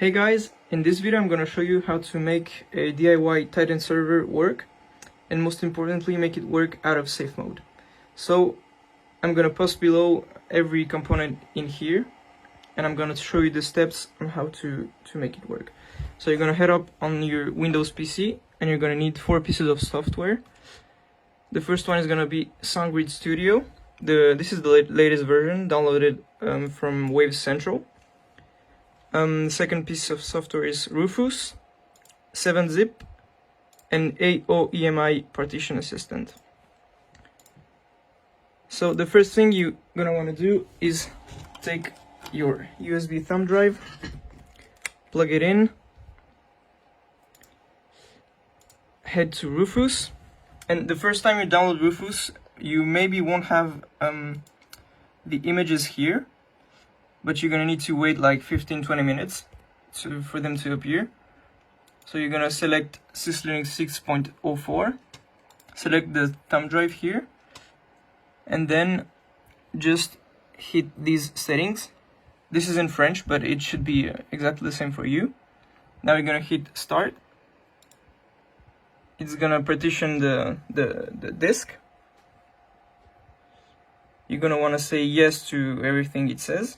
Hey guys, in this video I'm going to show you how to make a DIY Titan server work, and most importantly make it work out of safe mode. So I'm going to post below every component in here, and I'm going to show you the steps on how to make it work. So you're going to head up on your Windows PC and you're going to need 4 pieces of software. The first one is going to be SoundGrid Studio. This is the latest version, downloaded from Wave Central. The second piece of software is Rufus, 7-zip, and AOMEI Partition Assistant. So the first thing you're gonna want to do is take your USB thumb drive, plug it in, head to Rufus, and the first time you download Rufus, you maybe won't have the images here, but you're gonna need to wait like 15-20 minutes for them to appear. So you're gonna select Syslinux 6.04, select the thumb drive here, and then just hit these settings. This is in French, but it should be exactly the same for you. Now you're gonna hit start. It's gonna partition the disk. You're gonna wanna say yes to everything it says.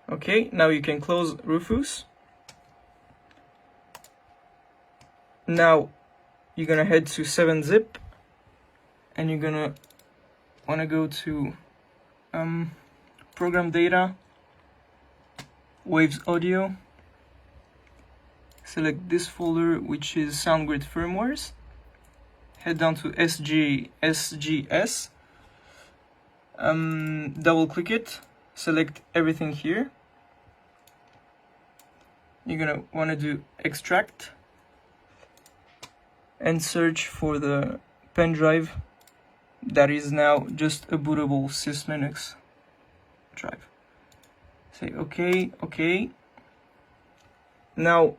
Okay, now you can close Rufus. Now you're gonna head to 7-zip and you're gonna wanna go to ProgramData, Waves Audio, select this folder which is SoundGrid Firmwares, head down to SGS, double click it, select everything here. You're gonna want to do extract and search for the pen drive that is now just a bootable Syslinux drive. Say okay, okay. Now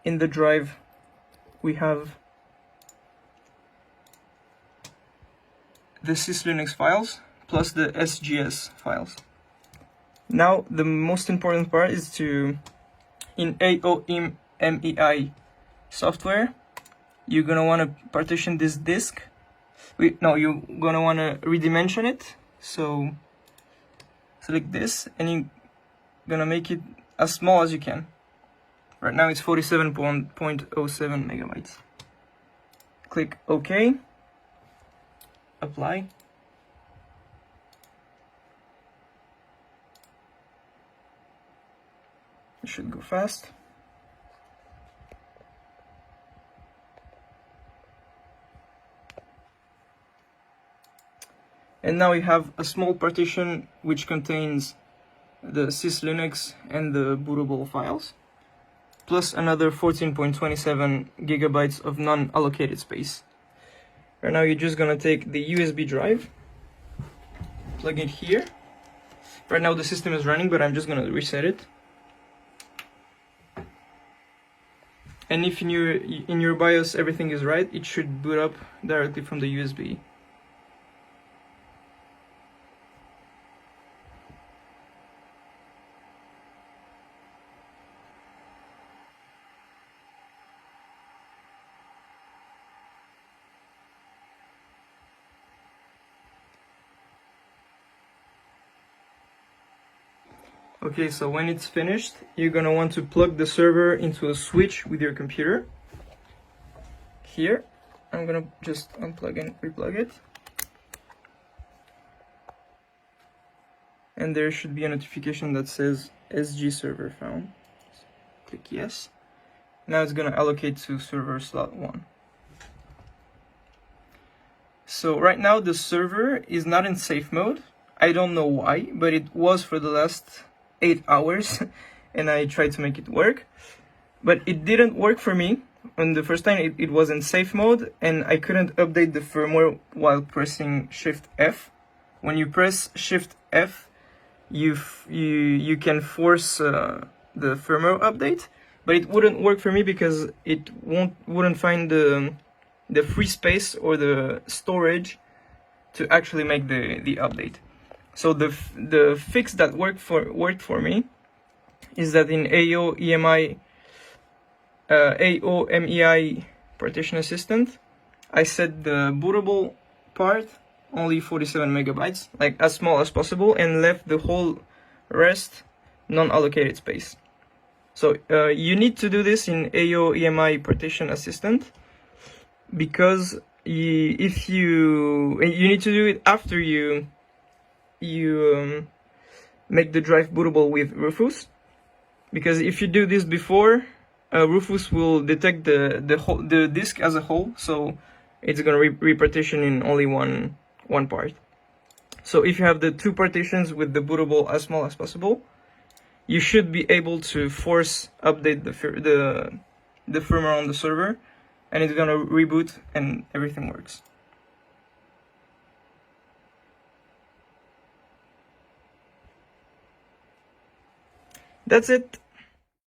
in the drive we have the Syslinux files plus the SGS files. Now the most important part is to, in AOMEI software, you're gonna want to partition this disk. You're gonna want to redimension it. So select this and you're gonna make it as small as you can. Right now it's 47.07 megabytes. Click OK, apply. It should go fast. And now we have a small partition which contains the Syslinux and the bootable files, plus another 14.27 gigabytes of non-allocated space. Right now you're just gonna take the USB drive, plug it here. Right now the system is running, but I'm just gonna reset it. And if in your BIOS everything is right, it should boot up directly from the USB. Okay, so when it's finished, you're gonna want to plug the server into a switch with your computer. Here, I'm gonna just unplug and replug it. And there should be a notification that says SG server found. Click yes. Now it's gonna allocate to server slot 1. So right now the server is not in safe mode. I don't know why, but it was for the last 8 hours and I tried to make it work, but it didn't work for me. On the first time it was in safe mode and I couldn't update the firmware while pressing Shift F. When you press Shift F, you can force the firmware update, but it wouldn't work for me because it wouldn't find the the free space or the storage to actually make the update. So the fix that worked for me is that in AOMEI Partition Assistant, I set the bootable part only 47 megabytes, like as small as possible, and left the whole rest non-allocated space. So you need to do this in AOMEI Partition Assistant, because you need to do it after you make the drive bootable with Rufus, because if you do this before, Rufus will detect the disk as a whole, so it's gonna repartition in only one part. So if you have the two partitions with the bootable as small as possible, you should be able to force update the firmware on the server, and it's gonna reboot and everything works. That's it.